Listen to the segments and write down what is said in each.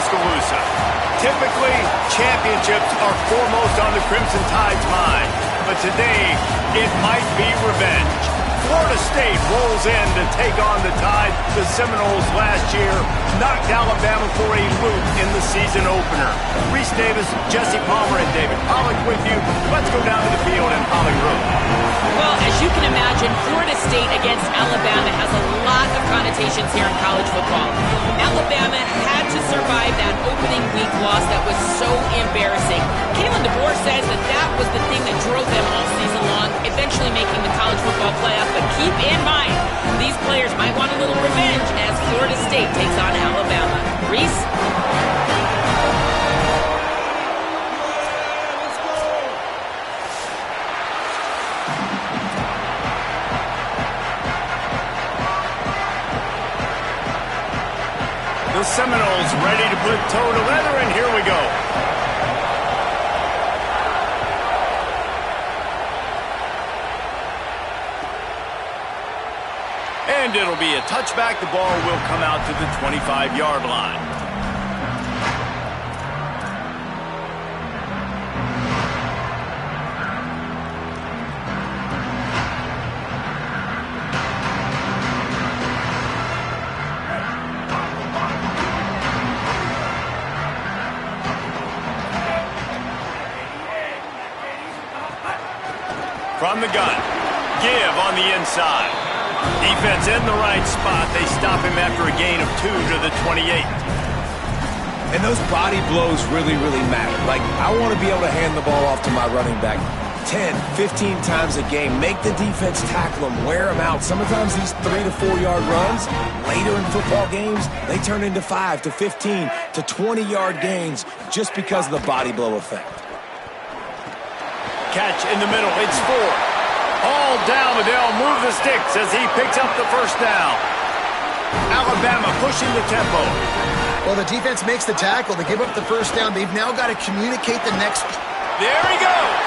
Tuscaloosa. Typically, championships are foremost on the Crimson Tide's mind, but today, it might be revenge. Florida State rolls in to take on the Tide. The Seminoles last year knocked Alabama for a loop in the season opener. Reese Davis, Jesse Palmer, and David Pollack with you. Let's go down to the field in Hollywood. Well, as you can imagine, Florida State against Alabama has a lot of connotations here in college football. Alabama had to survive that opening week loss that was so embarrassing. Kalen DeBoer says that was the thing that drove them all season long, eventually making the college football playoff. But keep in mind, these players might want a little revenge as Florida State takes on Alabama. Reese? The Seminoles ready to put toe to leather, and here we go. And it'll be a touchback. The ball will come out to the 25-yard line. From the gun, give on the inside. Defense in the right spot. They stop him after a gain of 2 to the 28. And those body blows really, really matter. Like, I want to be able to hand the ball off to my running back 10, 15 times a game. Make the defense tackle him, wear him out. Sometimes these 3 to 4 yard runs, later in football games, they turn into 5 to 15 to 20 yard gains just because of the body blow effect. Catch in the middle. It's 4. All down, Liddell move the sticks as he picks up the first down. Alabama pushing the tempo. Well, the defense makes the tackle to give up the first down. They've now got to communicate the next. There he goes.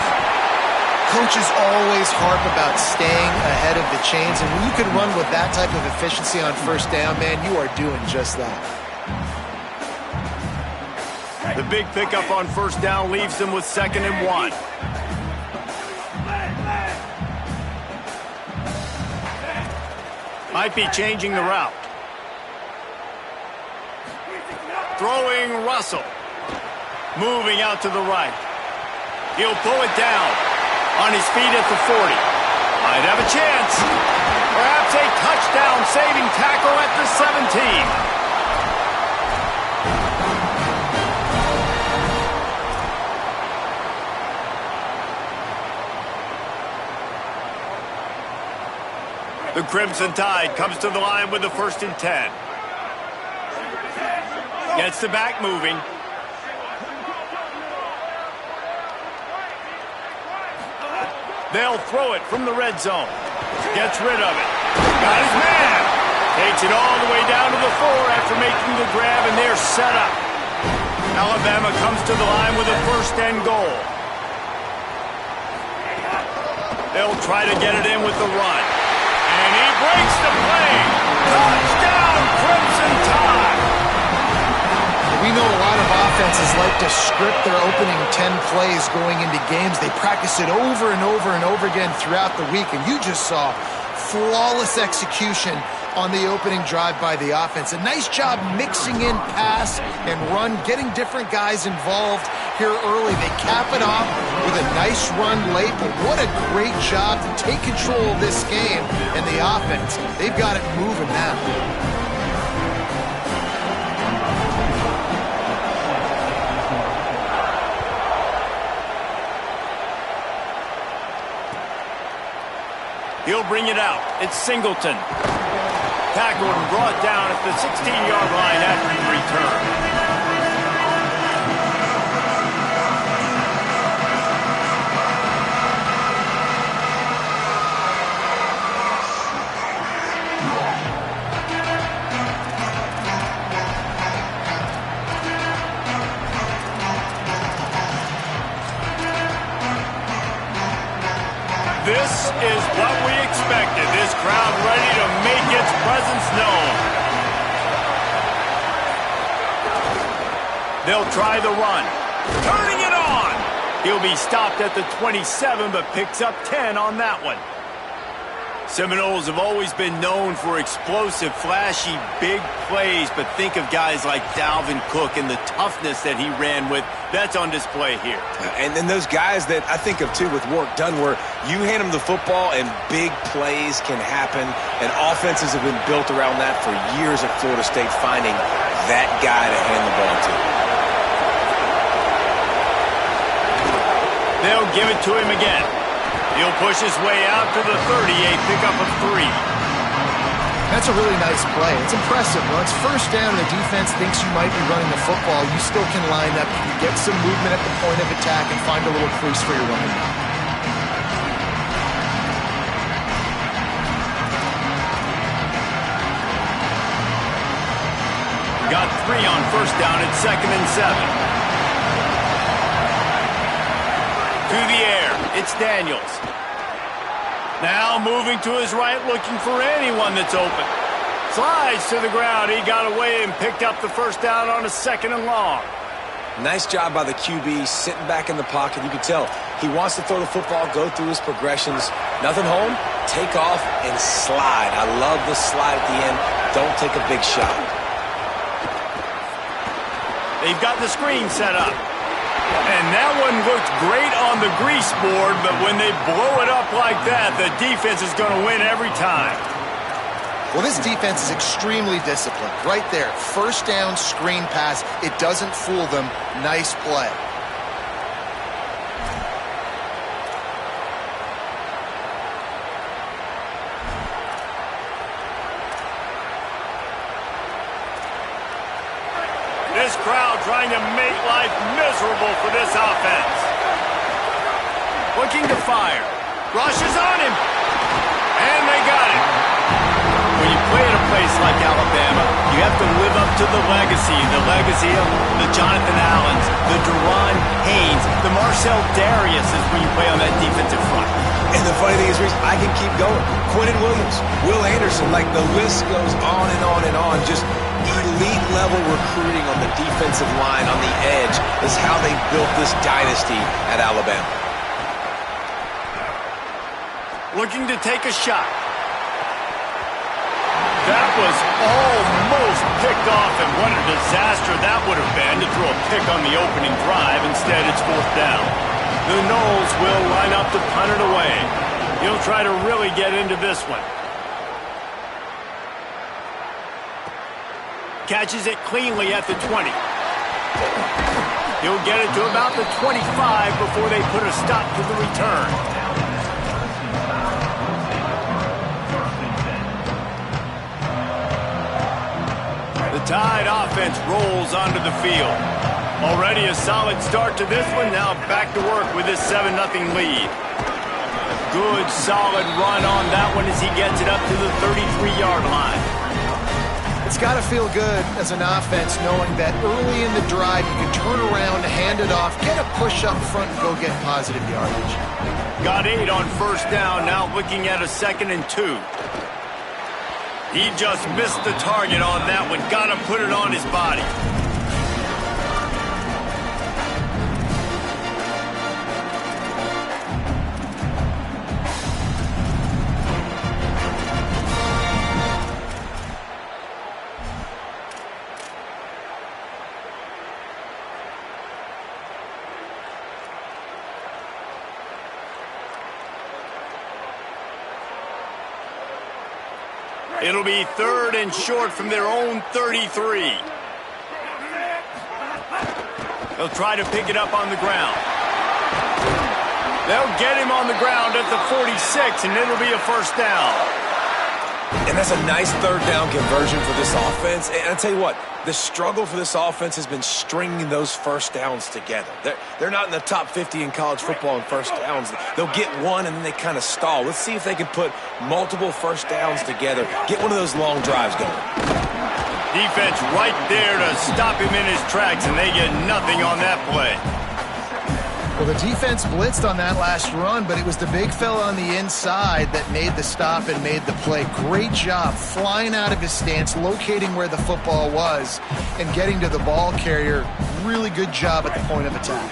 Coaches always harp about staying ahead of the chains, and when you can run with that type of efficiency on first down, man, you are doing just that. The big pickup on first down leaves them with 2nd and 1. Might be changing the route. Throwing Russell. Moving out to the right. He'll pull it down. On his feet at the 40. Might have a chance. Perhaps a touchdown-saving tackle at the 17. The Crimson Tide comes to the line with the 1st and 10. Gets the back moving. They'll throw it from the red zone. Gets rid of it. Got his man. Takes it all the way down to the 4 after making the grab, and they're set up. Alabama comes to the line with a 1st and goal. They'll try to get it in with the run. And he breaks the play. Touchdown, Crimson Tide. We know a lot of offenses like to script their opening 10 plays going into games. They practice it over and over and over again throughout the week, and you just saw flawless execution on the opening drive by the offense. A nice job mixing in pass and run, getting different guys involved here early. They cap it off with a nice run late, but what a great job to take control of this game. And the offense, they've got it moving now. He'll bring it out. It's Singleton. Tackled and brought down at the 16-yard line after the return. This is what we expected. This crowd ready to make its presence known. They'll try the run. Turning it on. He'll be stopped at the 27, but picks up 10 on that one. Seminoles have always been known for explosive, flashy, big plays, but think of guys like Dalvin Cook and the toughness that he ran with. That's on display here. And then those guys that I think of, too, with Warrick Dunn, where you hand them the football and big plays can happen, and offenses have been built around that for years at Florida State, finding that guy to hand the ball to. They'll give it to him again. He'll push his way out to the 38, pickup of 3. That's a really nice play. It's impressive. When it's first down and the defense thinks you might be running the football, you still can line up, you can get some movement at the point of attack and find a little crease for your running back. Got 3 on first down at 2nd and 7. To the air, it's Daniels. Now moving to his right, looking for anyone that's open. Slides to the ground. He got away and picked up the first down on a 2nd and long. Nice job by the QB, sitting back in the pocket. You can tell he wants to throw the football, go through his progressions. Nothing home, take off, and slide. I love the slide at the end. Don't take a big shot. They've got the screen set up. And that one looked great on the grease board, but when they blow it up like that, the defense is going to win every time. Well, this defense is extremely disciplined. Right there, first down, screen pass. It doesn't fool them. Nice play. This crowd trying to make life miserable for this offense. Looking to fire. Rushes on him. And they got him. When you play at a place like Alabama, you have to live up to the legacy of the Jonathan Allens, the Deron Haynes, the Marcell Dariuses when you play on that defensive front. And the funny thing is, Reese, I can keep going. Quentin Williams, Will Anderson, like the list goes on and on and on. Just elite level recruiting on the defensive line, on the edge, is how they built this dynasty at Alabama. Looking to take a shot. That was almost picked off, and what a disaster that would have been to throw a pick on the opening drive. Instead, it's 4th down. The Noles will line up to punt it away. He'll try to really get into this one. Catches it cleanly at the 20. He'll get it to about the 25 before they put a stop to the return. The Tide offense rolls onto the field. Already a solid start to this one. Now back to work with this 7-0 lead. Good, solid run on that one as he gets it up to the 33-yard line. It's got to feel good as an offense knowing that early in the drive you can turn around, hand it off, get a push up front, and go get positive yardage. Got 8 on first down, now looking at a 2nd and 2. He just missed the target on that one. Got to put it on his body. It'll be 3rd and short from their own 33. They'll try to pick it up on the ground. They'll get him on the ground at the 46, and it'll be a first down. And that's a nice 3rd down conversion for this offense. And I'll tell you what, the struggle for this offense has been stringing those first downs together. They're not in the top 50 in college football in first downs. They'll get one, and then they kind of stall. Let's see if they can put multiple first downs together, get one of those long drives going. Defense right there to stop him in his tracks, and they get nothing on that play. Well, the defense blitzed on that last run, but it was the big fella on the inside that made the stop and made the play. Great job flying out of his stance, locating where the football was, and getting to the ball carrier. Really good job at the point of attack.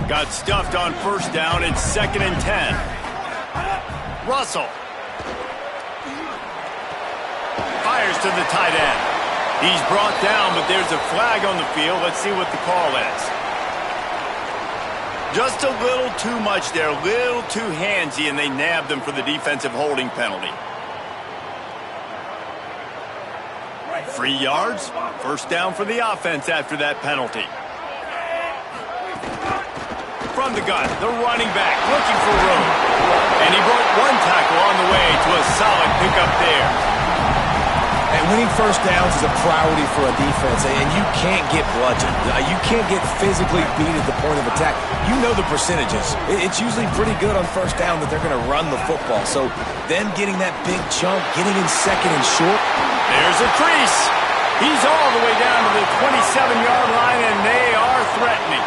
Got stuffed on first down. It's 2nd and 10. Russell fires to the tight end. He's brought down, but there's a flag on the field. Let's see what the call is. Just a little too much there, a little too handsy, and they nabbed him for the defensive holding penalty. 3 yards, first down for the offense after that penalty. From the gun, the running back looking for room. And he broke one tackle on the way to a solid pickup there. And winning first downs is a priority for a defense, and you can't get bludgeoned. You can't get physically beat at the point of attack. You know the percentages. It's usually pretty good on first down that they're going to run the football. So them getting that big chunk, getting in 2nd and short. There's a crease. He's all the way down to the 27-yard line, and they are threatening.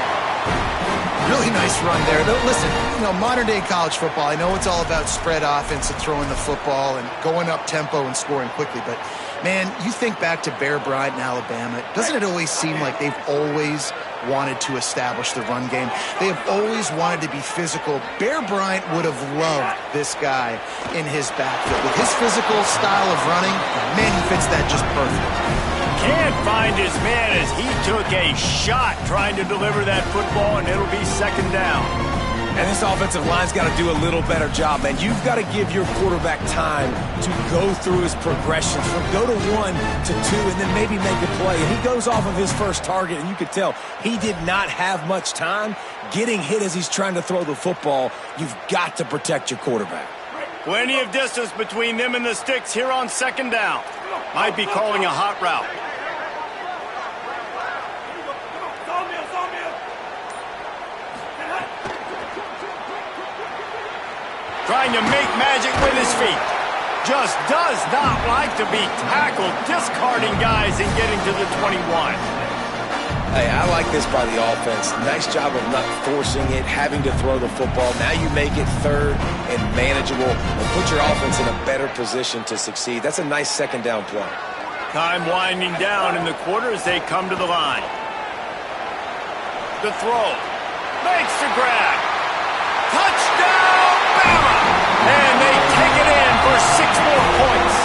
Really nice run there. Listen, modern-day college football, I know it's all about spread offense and throwing the football and going up tempo and scoring quickly, but, man, you think back to Bear Bryant in Alabama, doesn't it always seem like they've always wanted to establish the run game? They have always wanted to be physical. Bear Bryant would have loved this guy in his backfield. With his physical style of running, man, he fits that just perfect. Can't find his man as he took a shot trying to deliver that football, and it'll be 2nd down. And this offensive line's got to do a little better job, man. You've got to give your quarterback time to go through his progressions from go to 1 to 2 and then maybe make a play. And he goes off of his first target, and you could tell he did not have much time getting hit as he's trying to throw the football. You've got to protect your quarterback. Plenty of distance between them and the sticks here on 2nd down. Might be calling a hot route. Trying to make magic with his feet. Just does not like to be tackled, discarding guys and getting to the 21. Hey, I like this by the offense. Nice job of not forcing it, having to throw the football. Now you make it 3rd and manageable and put your offense in a better position to succeed. That's a nice 2nd down play. Time winding down in the quarter as they come to the line. The throw. Makes the grab. Touchdown, Bama! And they take it in for 6 more points.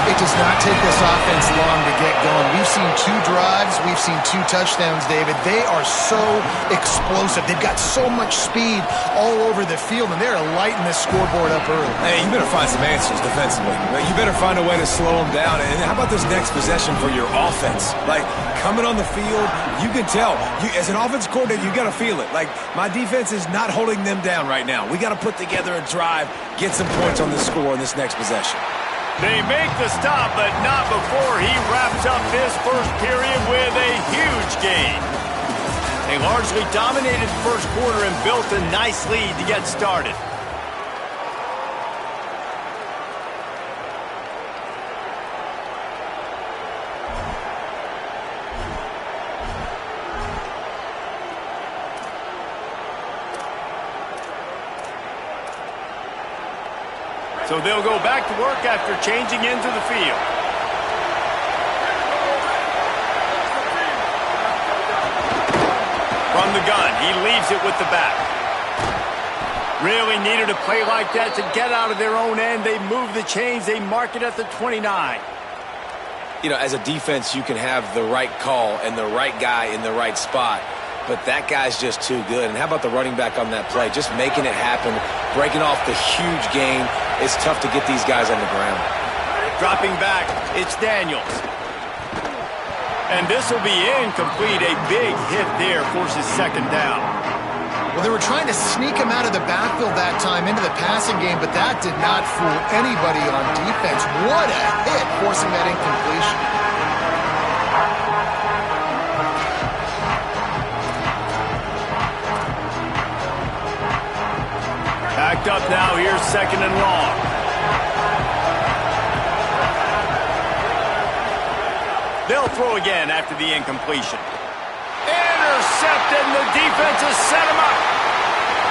It does not take this offense long to get going. We've seen 2 drives. We've seen 2 touchdowns, David. They are so explosive. They've got so much speed all over the field, and they're lighting this scoreboard up early. Hey, you better find some answers defensively. You better find a way to slow them down. And how about this next possession for your offense? Like, coming on the field, you can tell. As an offense coordinator, you got to feel it. Like, my defense is not holding them down right now. We got to put together a drive, get some points on this score in this next possession. They make the stop, but not before he wraps up this first period with a huge gain. They largely dominated the first quarter and built a nice lead to get started. So they'll go back to work after changing into the field. From the gun, he leaves it with the back. Really needed a play like that to get out of their own end. They move the chains. They mark it at the 29. As a defense, you can have the right call and the right guy in the right spot. But that guy's just too good. And how about the running back on that play? Just making it happen, breaking off the huge gain. It's tough to get these guys on the ground. Dropping back, it's Daniels. And this will be incomplete. A big hit there forces 2nd down. Well, they were trying to sneak him out of the backfield that time into the passing game, but that did not fool anybody on defense. What a hit, forcing that incompletion. Backed up now, here's 2nd and long. They'll throw again after the incompletion. Intercepted! intercepted, and the defense has set him up.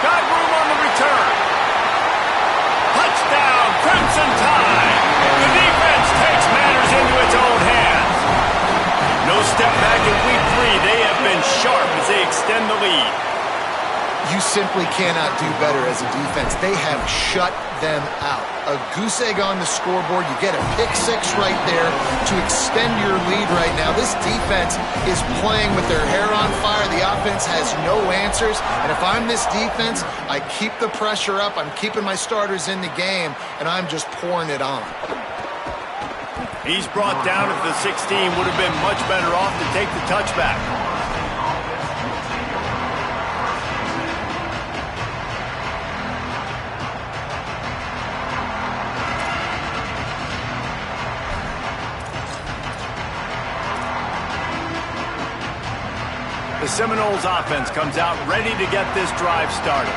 Got room on the return. Touchdown, Crimson Tide. The defense takes matters into its own hands. No step back in week 3. They have been sharp as they extend the lead. You simply cannot do better as a defense. They have shut them out. A goose egg on the scoreboard. You get a pick 6 right there to extend your lead right now. This defense is playing with their hair on fire. The offense has no answers. And if I'm this defense, I keep the pressure up. I'm keeping my starters in the game, and I'm just pouring it on. He's brought down at the 16. Would have been much better off to take the touchback. The Seminoles offense comes out ready to get this drive started.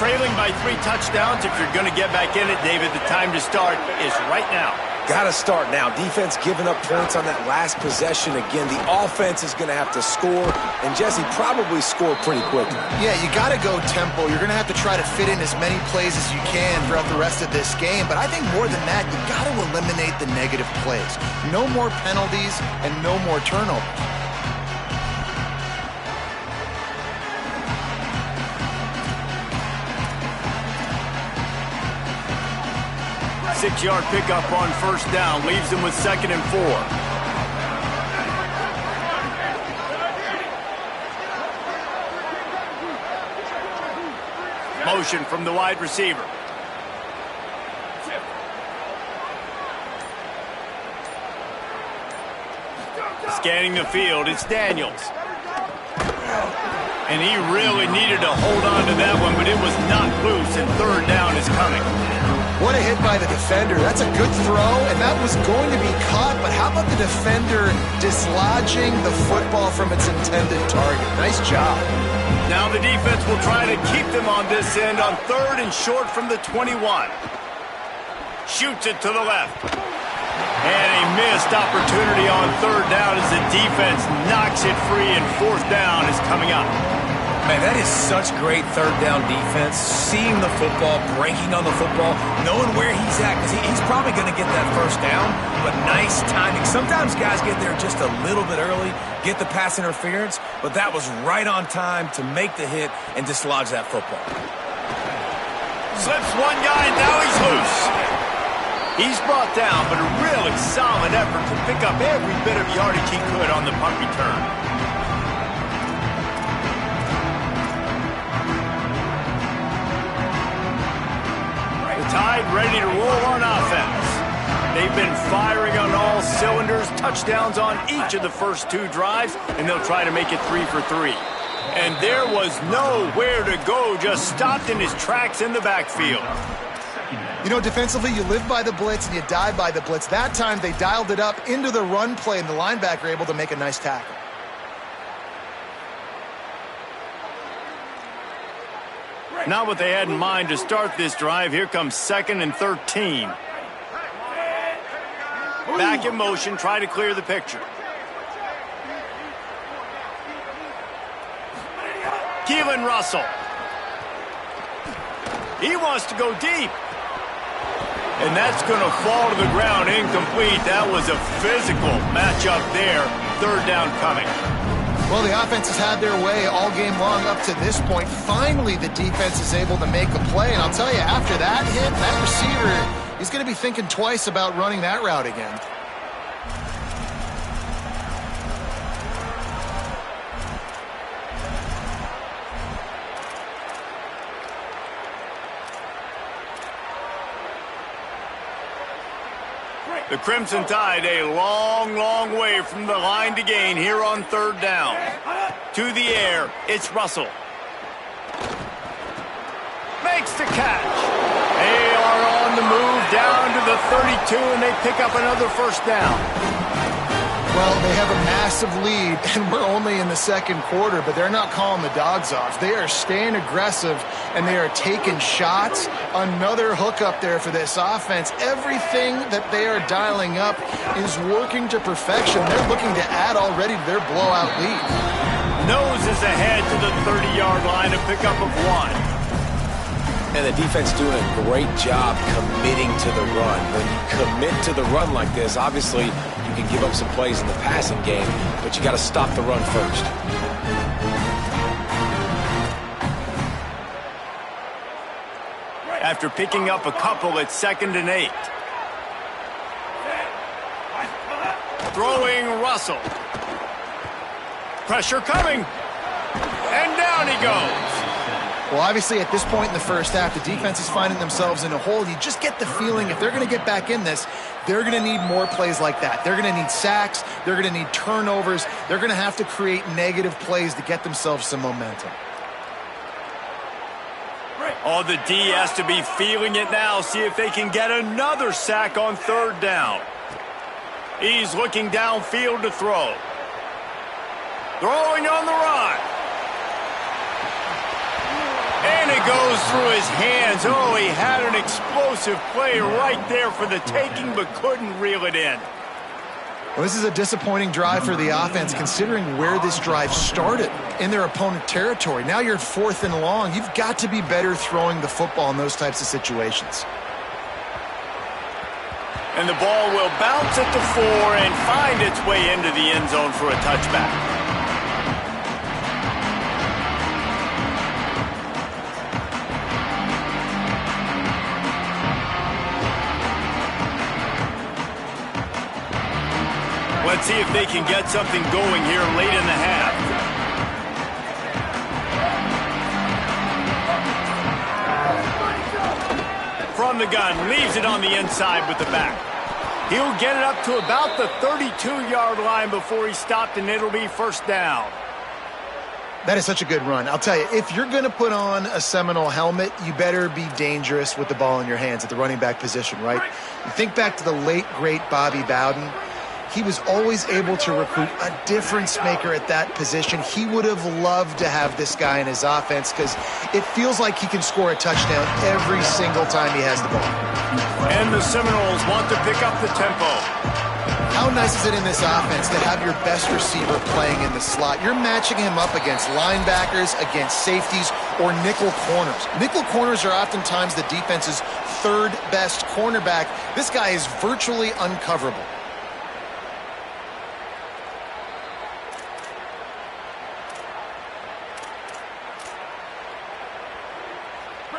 Trailing by 3 touchdowns, if you're going to get back in it, David, the time to start is right now. Got to start now. Defense giving up points on that last possession again. The offense is going to have to score, and Jesse probably score pretty quickly. Yeah, you got to go tempo. You're going to have to try to fit in as many plays as you can throughout the rest of this game. But I think more than that, you got to eliminate the negative plays. No more penalties and no more turnovers. 6-yard pickup on first down. Leaves them with 2nd and 4. Motion from the wide receiver. Scanning the field, it's Daniels. And he really needed to hold on to that one, but it was not loose, and 3rd down is coming. What a hit by the defender. That's a good throw, and that was going to be caught, but how about the defender dislodging the football from its intended target? Nice job. Now the defense will try to keep them on this end on 3rd and short from the 21. Shoots it to the left. And a missed opportunity on 3rd down as the defense knocks it free, and 4th down is coming up. Man, that is such great 3rd down defense. Seeing the football, breaking on the football, knowing where he's at, because he's probably going to get that 1st down, but nice timing. Sometimes guys get there just a little bit early, get the pass interference, but that was right on time to make the hit and dislodge that football. Slips one guy, and now he's loose. He's brought down, but a really solid effort to pick up every bit of yardage he could on the punt return. Tide ready to roll on offense. They've been firing on all cylinders, touchdowns on each of the first 2 drives, and they'll try to make it 3 for 3. And there was nowhere to go, just stopped in his tracks in the backfield. You know, defensively, you live by the blitz and you die by the blitz. That time, they dialed it up into the run play, and the linebacker able to make a nice tackle. Not what they had in mind to start this drive. Here comes 2nd and 13. Back in motion, try to clear the picture. Keelan Russell. He wants to go deep. And that's going to fall to the ground incomplete. That was a physical matchup there. 3rd down coming. Well, the offense has had their way all game long up to this point. Finally, the defense is able to make a play. And I'll tell you, after that hit, that receiver, he's going to be thinking twice about running that route again. The Crimson Tide a long, long way from the line to gain here on 3rd down. To the air, it's Russell. Makes the catch. They are on the move down to the 32, and they pick up another 1st down. Well, they have a massive lead, and we're only in the 2nd quarter, but they're not calling the dogs off. They are staying aggressive, and they are taking shots. Another hook up there for this offense. Everything that they are dialing up is working to perfection. They're looking to add already to their blowout lead. noses ahead to the 30-yard line, a pickup of 1. And the defense doing a great job committing to the run. When you commit to the run like this, obviously you can give up some plays in the passing game, but you got to stop the run first. After picking up a couple, it's 2nd and 8. Throwing Russell. Pressure coming. And down he goes. Well, obviously, at this point in the first half, the defense is finding themselves in a hole. You just get the feeling if they're going to get back in this, they're going to need more plays like that. They're going to need sacks. They're going to need turnovers. They're going to have to create negative plays to get themselves some momentum. Oh, the D has to be feeling it now. See if they can get another sack on 3rd down. He's looking downfield to throw. Throwing on the run. And it goes through his hands. Oh, he had an explosive play right there for the taking, but couldn't reel it in. Well, this is a disappointing drive for the offense, considering where this drive started in their opponent territory. Now you're at 4th and long. You've got to be better throwing the football in those types of situations. And the ball will bounce at the 4 and find its way into the end zone for a touchback. Let's see if they can get something going here late in the half. From the gun, leaves it on the inside with the back. He'll get it up to about the 32-yard line before he's stopped, and it'll be 1st down. That is such a good run. I'll tell you, if you're going to put on a Seminole helmet, you better be dangerous with the ball in your hands at the running back position, right? You think back to the late, great Bobby Bowden. He was always able to recruit a difference maker at that position. He would have loved to have this guy in his offense because it feels like he can score a touchdown every single time he has the ball. And the Seminoles want to pick up the tempo. How nice is it in this offense to have your best receiver playing in the slot? You're matching him up against linebackers, against safeties, or nickel corners. Nickel corners are oftentimes the defense's 3rd best cornerback. This guy is virtually uncoverable.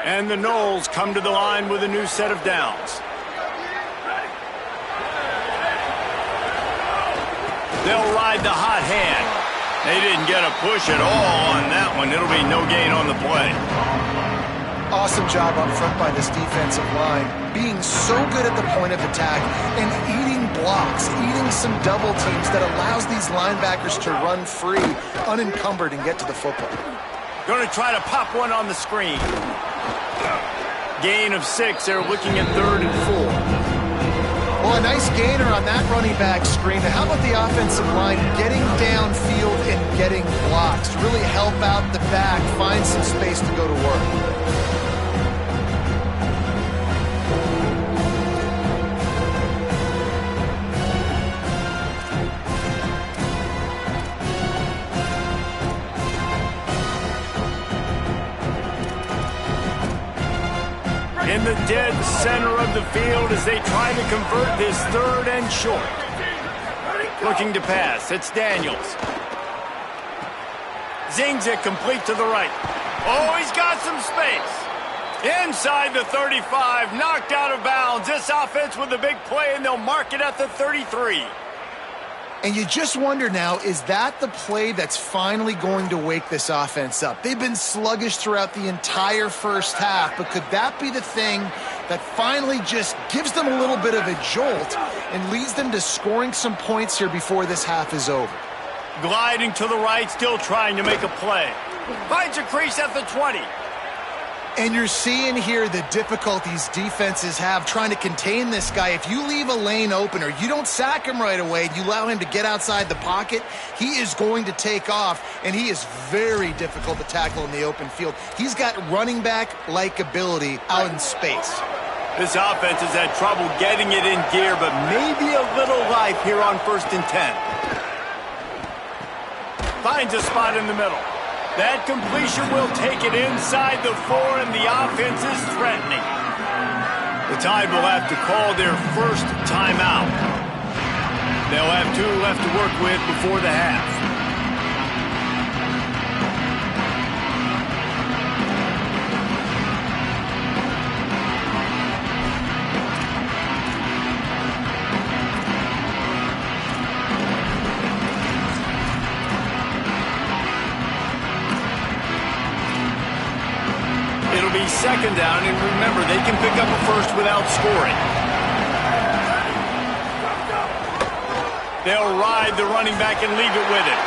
And the Noles come to the line with a new set of downs. They'll ride the hot hand. They didn't get a push at all on that one. It'll be no gain on the play. Awesome job up front by this defensive line, being so good at the point of attack and eating blocks, eating some double teams that allows these linebackers to run free, unencumbered, and get to the football. Going to try to pop one on the screen. Gain of 6. They're looking at 3rd and 4. Well, a nice gainer on that running back screen. Now, how about the offensive line getting downfield and getting blocks to really help out the back, find some space to go to work? In the dead center of the field as they try to convert this 3rd and short. Looking to pass. It's Daniels. Zings it complete to the right. Oh, he's got some space. Inside the 35, knocked out of bounds. This offense with a big play, and they'll mark it at the 33. And you just wonder now, is that the play that's finally going to wake this offense up? They've been sluggish throughout the entire first half, but could that be the thing that finally just gives them a little bit of a jolt and leads them to scoring some points here before this half is over? Gliding to the right, still trying to make a play. Finds a crease at the 20. And you're seeing here the difficulties defenses have trying to contain this guy. If you leave a lane open or you don't sack him right away, you allow him to get outside the pocket, he is going to take off, and he is very difficult to tackle in the open field. He's got running back-like ability out in space. This offense has had trouble getting it in gear, but maybe a little life here on 1st and 10. Finds a spot in the middle. That completion will take it inside the 4, and the offense is threatening. The Tide will have to call their first timeout. They'll have 2 left to work with before the half. It'll be second down, and remember, they can pick up a first without scoring. They'll ride the running back and leave it with it.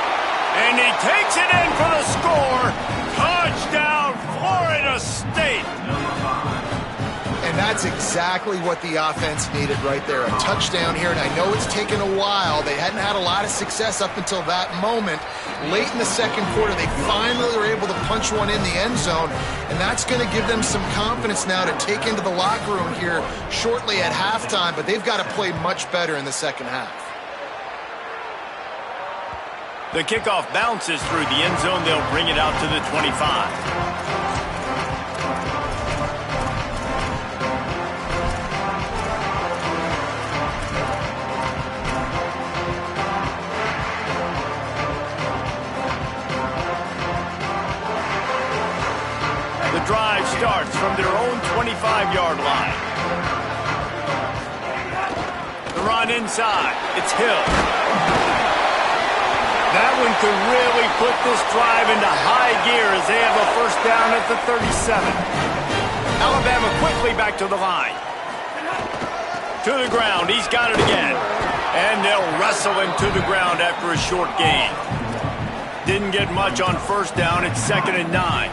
And he takes it in for the score. Touchdown, Florida State. And that's exactly what the offense needed right there. A touchdown here, and I know it's taken a while. They hadn't had a lot of success up until that moment. Late in the second quarter, they finally were able to punch one in the end zone, and that's going to give them some confidence now to take into the locker room here shortly at halftime, but they've got to play much better in the second half. The kickoff bounces through the end zone. They'll bring it out to the 25. The drive starts from their own 25-yard line. The run inside. It's Hill. That one could really put this drive into high gear as they have a first down at the 37. Alabama quickly back to the line. To the ground. He's got it again. And they'll wrestle him to the ground after a short gain. Didn't get much on first down. It's 2nd and 9.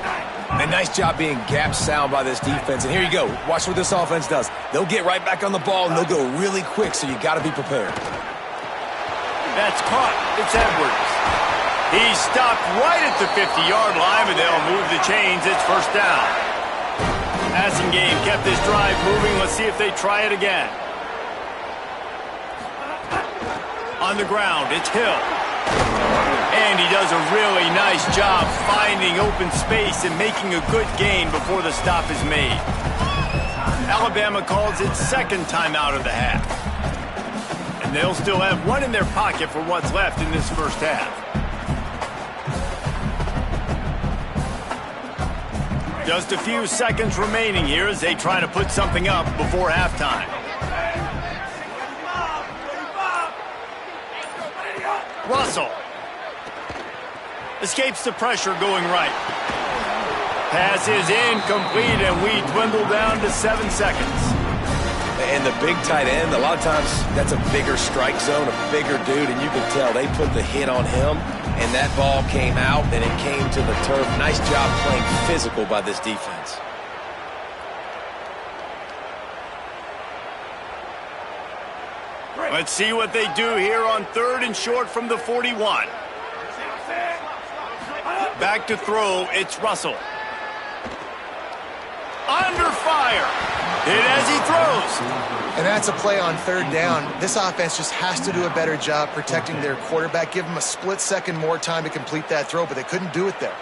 And nice job being gap sound by this defense. And here you go. Watch what this offense does. They'll get right back on the ball, and they'll go really quick, so you got to be prepared. That's caught. It's Edwards. He's stopped right at the 50-yard line, but they'll move the chains. It's first down. Passing game kept this drive moving. Let's see if they try it again. On the ground, it's Hill. And he does a really nice job finding open space and making a good gain before the stop is made. Alabama calls its second timeout of the half. And they'll still have one in their pocket for what's left in this first half. Just a few seconds remaining here as they try to put something up before halftime. Russell escapes the pressure going right. Pass is incomplete, and we dwindle down to 7 seconds. And the big tight end, a lot of times that's a bigger strike zone, a bigger dude, and you can tell they put the hit on him, and that ball came out, and it came to the turf. Nice job playing physical by this defense. Let's see what they do here on 3rd and short from the 41. Back to throw, it's Russell. Under fire. Hit as he throws. And that's a play on 3rd down. This offense just has to do a better job protecting their quarterback. Give them a split second more time to complete that throw, but they couldn't do it there.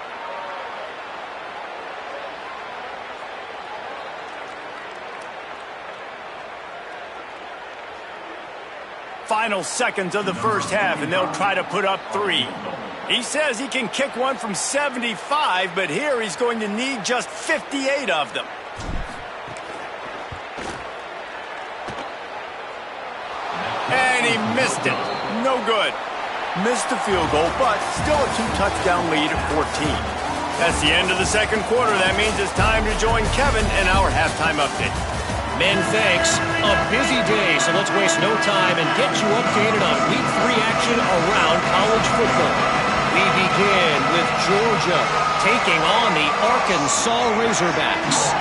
Final seconds of the first half, and they'll try to put up 3. He says he can kick one from 75, but here he's going to need just 58 of them. And he missed it. No good. Missed the field goal, but still a 2-touchdown lead at 14. That's the end of the second quarter. That means it's time to join Kevin in our halftime update. Men, thanks. A busy day, so let's waste no time and get you updated on Week 3 action around college football. We begin with Georgia taking on the Arkansas Razorbacks.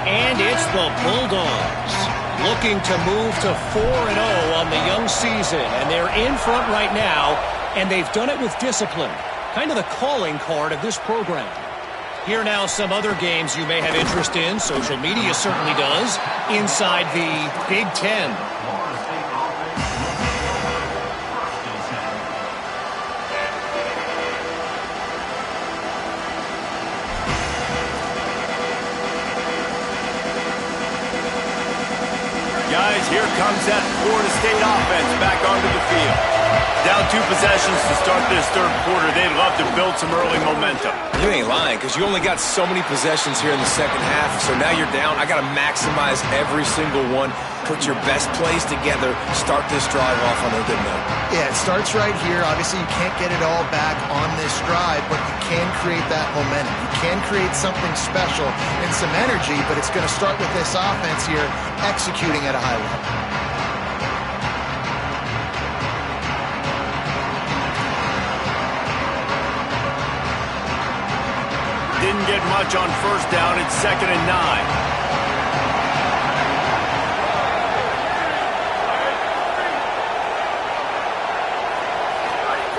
And it's the Bulldogs looking to move to 4-0 on the young season. And they're in front right now, and they've done it with discipline. Kind of the calling card of this program. Here now some other games you may have interest in. Social media certainly does. Inside the Big Ten. comes that Florida State offense back onto the field. Down 2 possessions to start this third quarter. They'd love to build some early momentum. You ain't lying, because you only got so many possessions here in the second half, so now you're down. I got to maximize every single one. Put your best plays together. Start this drive off on a good note. Yeah, it starts right here. Obviously, you can't get it all back on this drive, but you can create that momentum. You can create something special and some energy, but it's going to start with this offense here executing at a high level. Didn't get much on first down. It's 2nd and 9.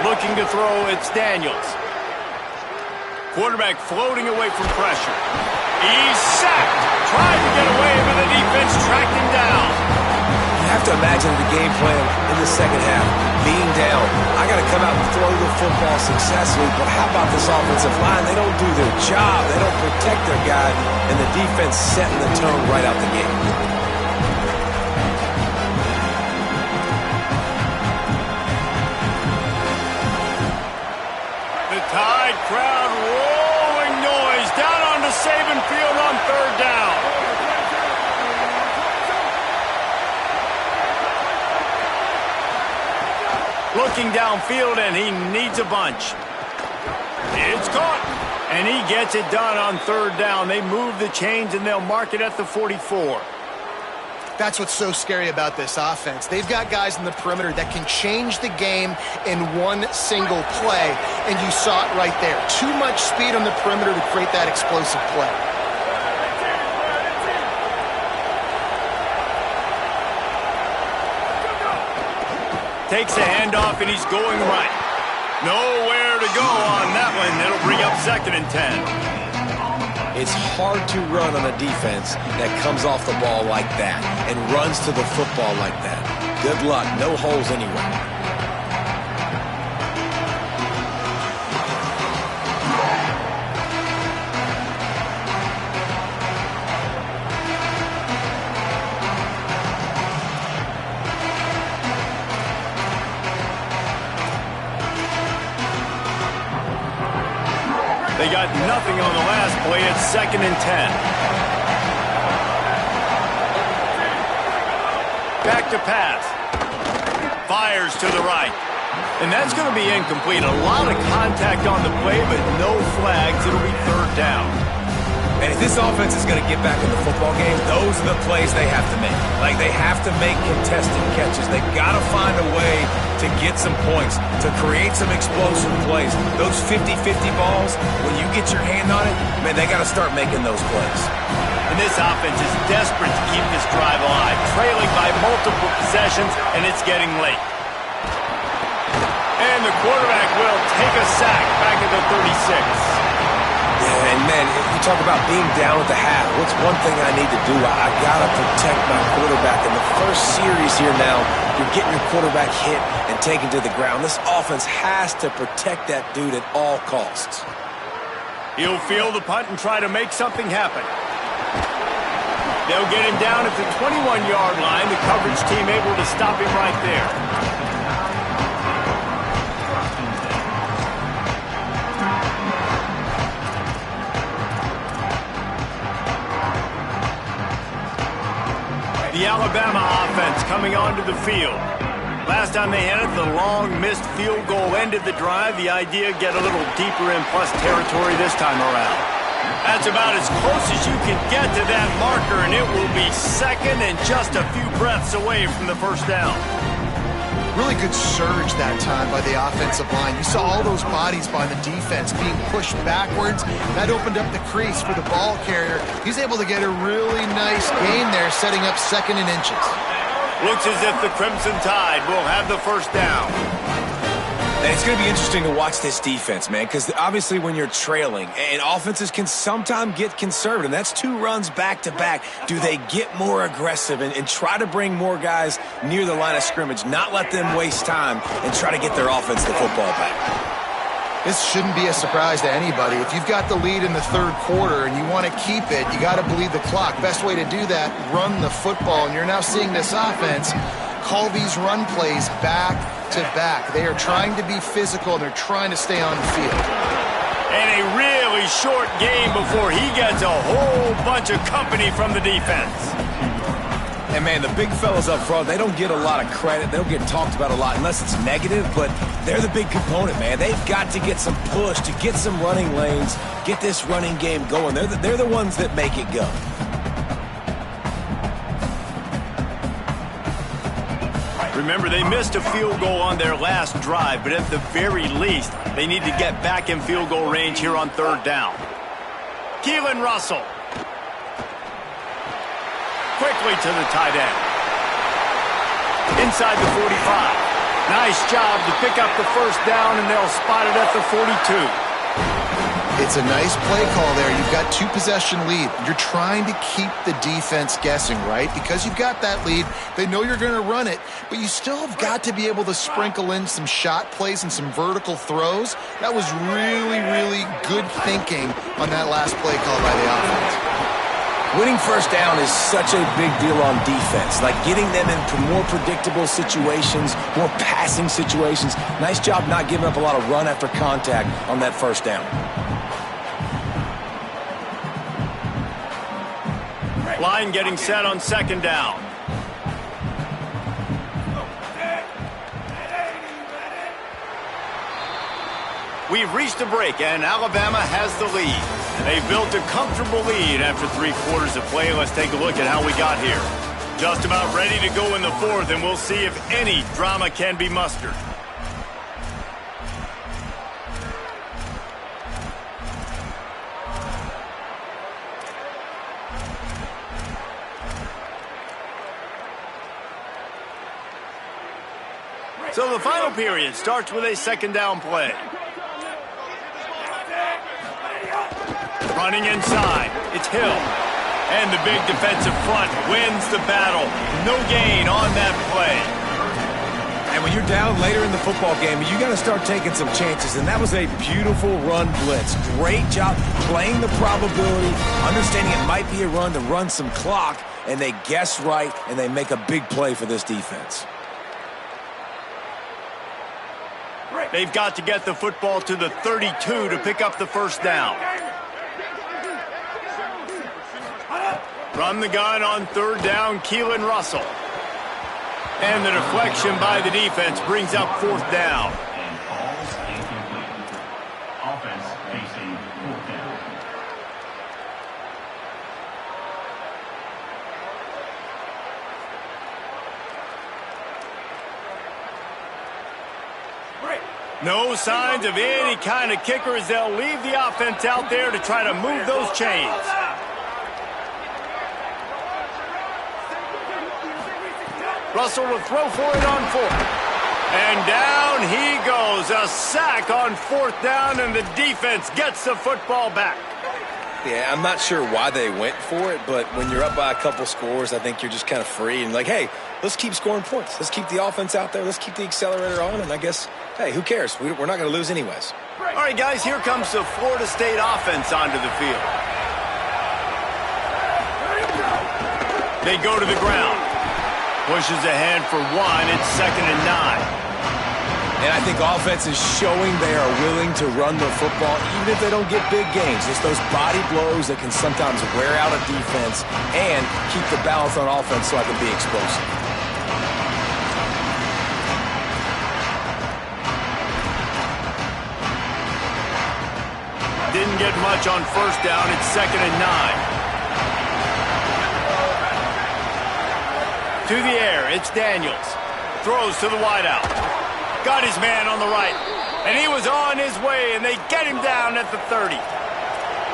Looking to throw, it's Daniels. Quarterback floating away from pressure. He's sacked. Tried to get away, but the defense tracked him down. You have to imagine the game plan in the second half. Being down, I got to come out and throw the football successfully, but how about this offensive line? They don't do their job. They don't protect their guy, and the defense setting the tone right out the gate. Tide crowd rolling noise down onto Saban Field on 3rd down. Looking downfield, and he needs a bunch. It's caught, and he gets it done on 3rd down. They move the chains, and they'll mark it at the 44. That's what's so scary about this offense. They've got guys in the perimeter that can change the game in one single play, and you saw it right there. Too much speed on the perimeter to create that explosive play. Takes a handoff, and he's going right. Nowhere to go on that one. It'll bring up 2nd and 10. It's hard to run on a defense that comes off the ball like that and runs to the football like that. Good luck. No holes anywhere. They got nothing on the last play. It's 2nd and 10. Back to pass. Fires to the right. And that's going to be incomplete. A lot of contact on the play, but no flags. It'll be 3rd down. And if this offense is going to get back in the football game, those are the plays they have to make. Like, they have to make contested catches. They've got to find a way to get some points, to create some explosive plays. Those 50-50 balls, when you get your hand on it, man, they got to start making those plays. And this offense is desperate to keep this drive alive, trailing by multiple possessions, and it's getting late. And the quarterback will take a sack back at the 36. Yeah, and man, if you talk about being down at the half, what's one thing I need to do? I got to protect my quarterback. In the first series here now, you're getting your quarterback hit and taken to the ground. This offense has to protect that dude at all costs. He'll field the punt and try to make something happen. They'll get him down at the 21-yard line. The coverage team able to stop him right there. The Alabama offense coming onto the field. Last time they had it, the long missed field goal ended the drive. The idea, get a little deeper in plus territory this time around. That's about as close as you can get to that marker, and it will be 2nd and just a few breaths away from the 1st down. Really good surge that time by the offensive line. You saw all those bodies by the defense being pushed backwards. That opened up the crease for the ball carrier. He's able to get a really nice gain there, setting up 2nd and inches. Looks as if the Crimson Tide will have the 1st down. And it's going to be interesting to watch this defense, man, because obviously when you're trailing, and offenses can sometimes get conservative. That's 2 runs back-to-back. Do they get more aggressive and try to bring more guys near the line of scrimmage, not let them waste time, and try to get their offense the football back? This shouldn't be a surprise to anybody. If you've got the lead in the third quarter and you want to keep it, you got to bleed the clock. Best way to do that, run the football. And you're now seeing this offense call these run plays back to back. They are trying to be physical, and they're trying to stay on the field. And a really short game before he gets a whole bunch of company from the defense. And, man, the big fellas up front, they don't get a lot of credit. They don't get talked about a lot unless it's negative, but they're the big component, man. They've got to get some push, to get some running lanes, get this running game going. They're the ones that make it go. Remember, they missed a field goal on their last drive, but at the very least, they need to get back in field goal range here on third down. Keelan Russell. Quickly to the tight end. Inside the 45. Nice job to pick up the first down, and they'll spot it at the 42. It's a nice play call there. You've got two-possession lead. You're trying to keep the defense guessing, right? Because you've got that lead, they know you're going to run it, but you still have got to be able to sprinkle in some shot plays and some vertical throws. That was really, really good thinking on that last play call by the offense. Winning first down is such a big deal on defense, like getting them into more predictable situations, more passing situations. Nice job not giving up a lot of run after contact on that first down. Line getting set on second down. We've reached a break, and Alabama has the lead. They've built a comfortable lead after 3 quarters of play. Let's take a look at how we got here. Just about ready to go in the fourth, and we'll see if any drama can be mustered. So the final period starts with a second down play. Running inside, it's Hill. And the big defensive front wins the battle. No gain on that play. And when you're down later in the football game, you got to start taking some chances. And that was a beautiful run blitz. Great job playing the probability, understanding it might be a run to run some clock, and they guess right, and they make a big play for this defense. They've got to get the football to the 32 to pick up the first down. Run the gun on third down, Keelan Russell. And the deflection by the defense brings up fourth down. And calls incomplete. Offense facing fourth down. No signs of any kind of kicker as they'll leave the offense out there to try to move those chains. Russell will throw for it on fourth. And down he goes. A sack on fourth down, and the defense gets the football back. Yeah, I'm not sure why they went for it, but when you're up by a couple scores, I think you're just kind of free and like, hey, let's keep scoring points. Let's keep the offense out there. Let's keep the accelerator on, and I guess, hey, who cares? We're not going to lose anyways. All right, guys, here comes the Florida State offense onto the field. They go to the ground. Pushes ahead for one. It's 2nd and 9. And I think offense is showing they are willing to run the football even if they don't get big gains. It's those body blows that can sometimes wear out a defense and keep the balance on offense so I can be explosive. Didn't get much on first down. It's 2nd and 9. To the air, it's Daniels. Throws to the wideout. Got his man on the right. And he was on his way, and they get him down at the 30.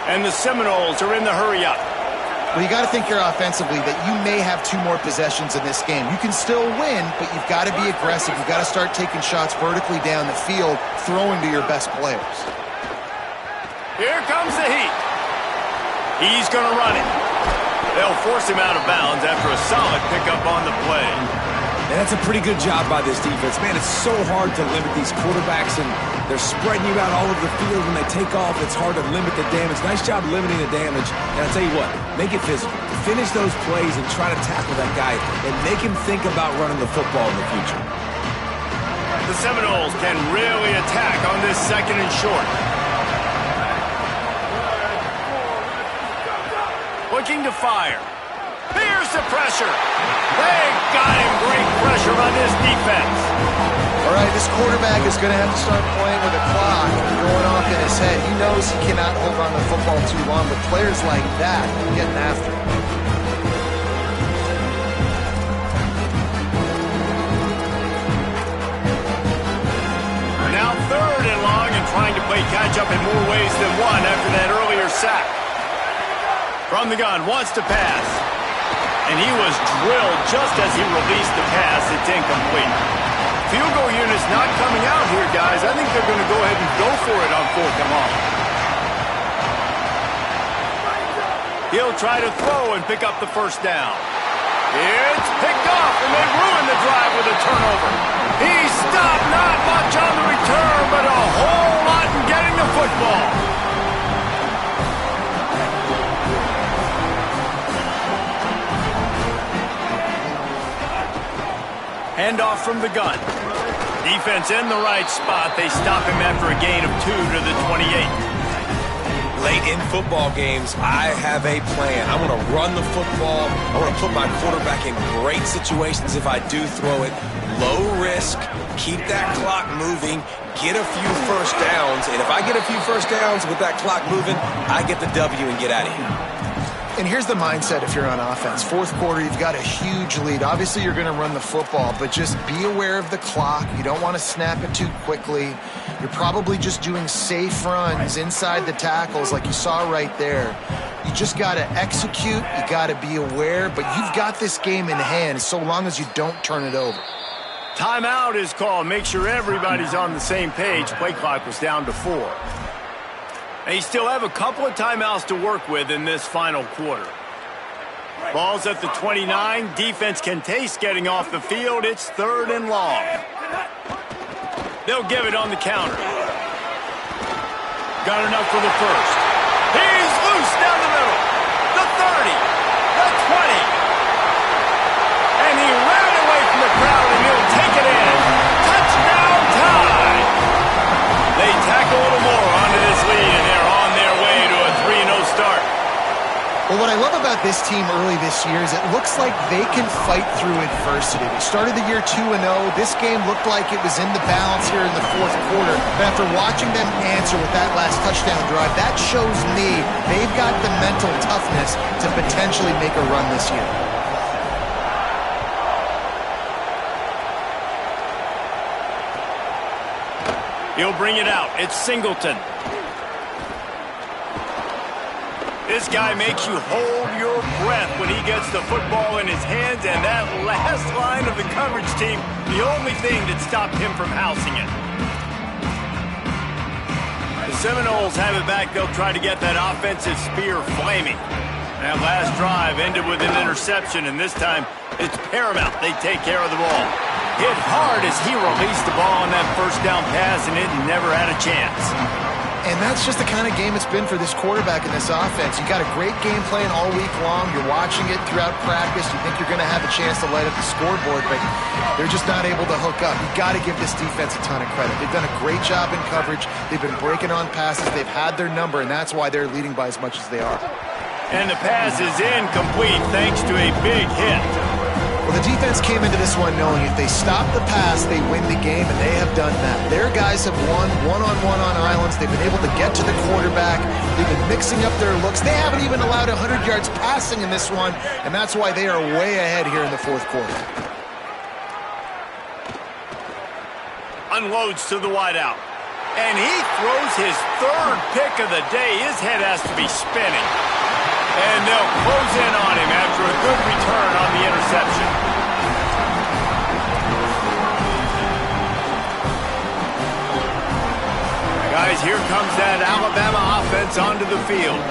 And the Seminoles are in the hurry-up. Well, you got to think here offensively that you may have 2 more possessions in this game. You can still win, but you've got to be aggressive. You've got to start taking shots vertically down the field, throwing to your best players. Here comes the heat. He's going to run it. They'll force him out of bounds after a solid pickup on the play. And that's a pretty good job by this defense. Man, it's so hard to limit these quarterbacks, and they're spreading you out all over the field. When they take off, it's hard to limit the damage. Nice job limiting the damage. And I'll tell you what, make it physical. Finish those plays and try to tackle that guy and make him think about running the football in the future. The Seminoles can really attack on this 2nd and short. Looking to fire. Here's the pressure. They got him. Great pressure on this defense. All right, this quarterback is going to have to start playing with a clock going off in his head. He knows he cannot hold on to the football too long, but players like that are getting after him. Now 3rd and long and trying to play catch-up in more ways than one after that earlier sack. From the gun, wants to pass. And he was drilled just as he released the pass. It's incomplete. Field goal unit's not coming out here, guys. I think they're going to go ahead and go for it on 4th and long. He'll try to throw and pick up the 1st down. It's picked off, and they ruin the drive with a turnover. He stopped, not much on the return, but a whole lot in getting the football. Handoff from the gun. Defense in the right spot. They stop him after a gain of 2 to the 28. Late in football games, I have a plan. I want to run the football. I want to put my quarterback in great situations if I do throw it. Low risk, keep that clock moving, get a few 1st downs. And if I get a few 1st downs with that clock moving, I get the W and get out of here. And here's the mindset if you're on offense. 4th quarter, you've got a huge lead. Obviously, you're going to run the football, but just be aware of the clock. You don't want to snap it too quickly. You're probably just doing safe runs inside the tackles like you saw right there. You just got to execute. You got to be aware, but you've got this game in hand so long as you don't turn it over. Timeout is called. Make sure everybody's on the same page. Play clock was down to 4. They still have a couple of timeouts to work with in this final quarter. Ball's at the 29. Defense can taste getting off the field. It's 3rd and long. They'll give it on the counter. Got enough for the 1st. He's loose down the middle. The 30. The 20. And he ran away from the crowd, and he'll take it in. Touchdown time. They tack a little more onto this lead, and they're on their way to a 3-0 start. Well, what I love about this team early this year is it looks like they can fight through adversity. They started the year 2-0. This game looked like it was in the balance here in the 4th quarter. But after watching them answer with that last touchdown drive, that shows me they've got the mental toughness to potentially make a run this year. He'll bring it out. It's Singleton. This guy makes you hold your breath when he gets the football in his hands, and that last line of the coverage team, the only thing that stopped him from housing it. The Seminoles have it back. They'll try to get that offensive spear flaming. That last drive ended with an interception, and this time it's paramount. They take care of the ball. Hit hard as he released the ball on that 1st down pass, and it never had a chance. And that's just the kind of game it's been for this quarterback in this offense. You got a great game plan all week long. You're watching it throughout practice. You think you're going to have a chance to light up the scoreboard, but they're just not able to hook up. You got to give this defense a ton of credit. They've done a great job in coverage. They've been breaking on passes. They've had their number, and that's why they're leading by as much as they are. And the pass is incomplete thanks to a big hit. Well, the defense came into this one knowing if they stop the pass, they win the game, and they have done that. Their guys have won one-on-one on islands. They've been able to get to the quarterback. They've been mixing up their looks. They haven't even allowed 100 yards passing in this one, and that's why they are way ahead here in the 4th quarter. Unloads to the wideout. And he throws his 3rd pick of the day. His head has to be spinning. And they'll close in on him after a good return on the interception. Guys, here comes that Alabama offense onto the field.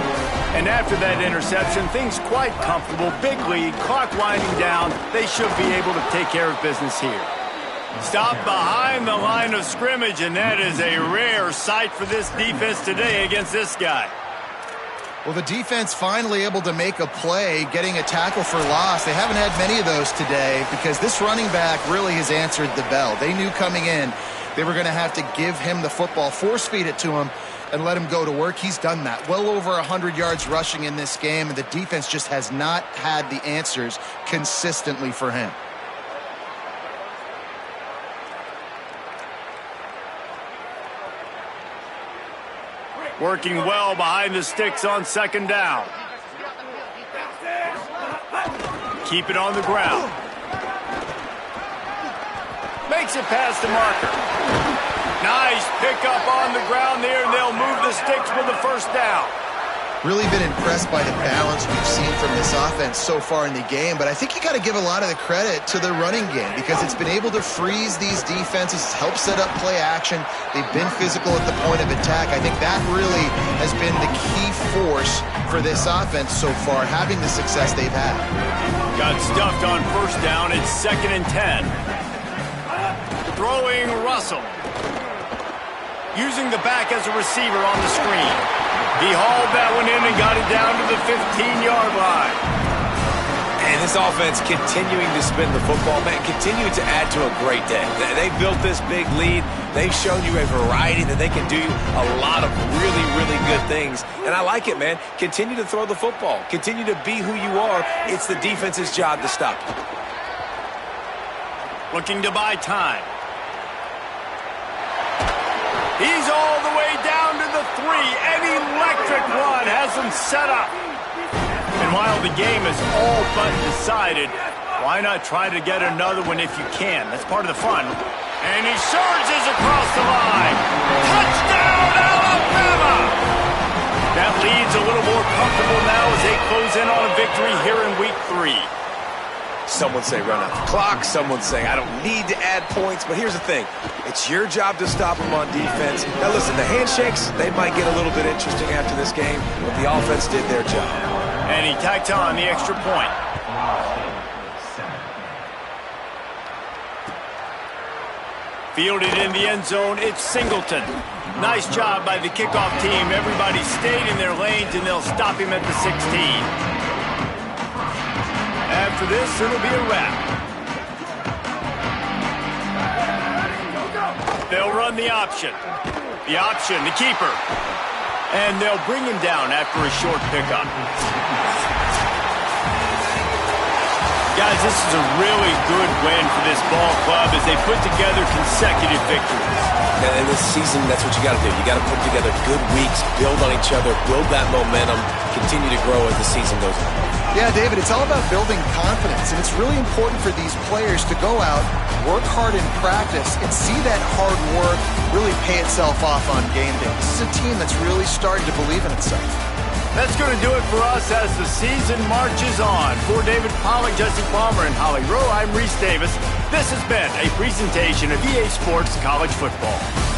And after that interception, things quite comfortable. Big lead, clock winding down. They should be able to take care of business here. Stop behind the line of scrimmage, and that is a rare sight for this defense today against this guy. Well, the defense finally able to make a play, getting a tackle for loss. They haven't had many of those today because this running back really has answered the bell. They knew coming in they were going to have to give him the football, force feed it to him, and let him go to work. He's done that. Well over 100 yards rushing in this game, and the defense just has not had the answers consistently for him. Working well behind the sticks on second down. Keep it on the ground. Makes it past the marker. Nice pickup on the ground there, and they'll move the sticks with the first down. Really been impressed by the balance we've seen from this offense so far in the game, but I think you got to give a lot of the credit to the running game because it's been able to freeze these defenses, help set up play action. They've been physical at the point of attack. I think that really has been the key force for this offense so far, having the success they've had. Got stuffed on first down. It's 2nd and 10. Throwing Russell. Using the back as a receiver on the screen. He hauled that one in and got it down to the 15-yard line. And this offense continuing to spin the football, man, continuing to add to a great day. They built this big lead. They've shown you a variety that they can do a lot of really, really good things. And I like it, man. Continue to throw the football. Continue to be who you are. It's the defense's job to stop you. Looking to buy time. He's all the way down to the 3. An electric run has him set up. And while the game is all but decided, why not try to get another one if you can? That's part of the fun. And he surges across the line. Touchdown, Alabama! That lead's a little more comfortable now as they close in on a victory here in Week 3. Someone say run out the clock. Someone say I don't need to add points. But here's the thing. It's your job to stop them on defense. Now listen, the handshakes, they might get a little bit interesting after this game, but the offense did their job. And he tacked on the extra point. Fielded in the end zone, it's Singleton. Nice job by the kickoff team. Everybody stayed in their lanes, and they'll stop him at the 16. After this, it'll be a wrap. They'll run the option. The option, the keeper. And they'll bring him down after a short pickup. Guys, this is a really good win for this ball club as they put together consecutive victories. And in this season, that's what you got to do. You got to put together good weeks, build on each other, build that momentum, continue to grow as the season goes on. Yeah, David, it's all about building confidence, and it's really important for these players to go out, work hard in practice, and see that hard work really pay itself off on game day. This is a team that's really starting to believe in itself. That's going to do it for us as the season marches on. For David Pollack, Jesse Palmer, and Holly Rowe, I'm Reese Davis. This has been a presentation of EA Sports College Football.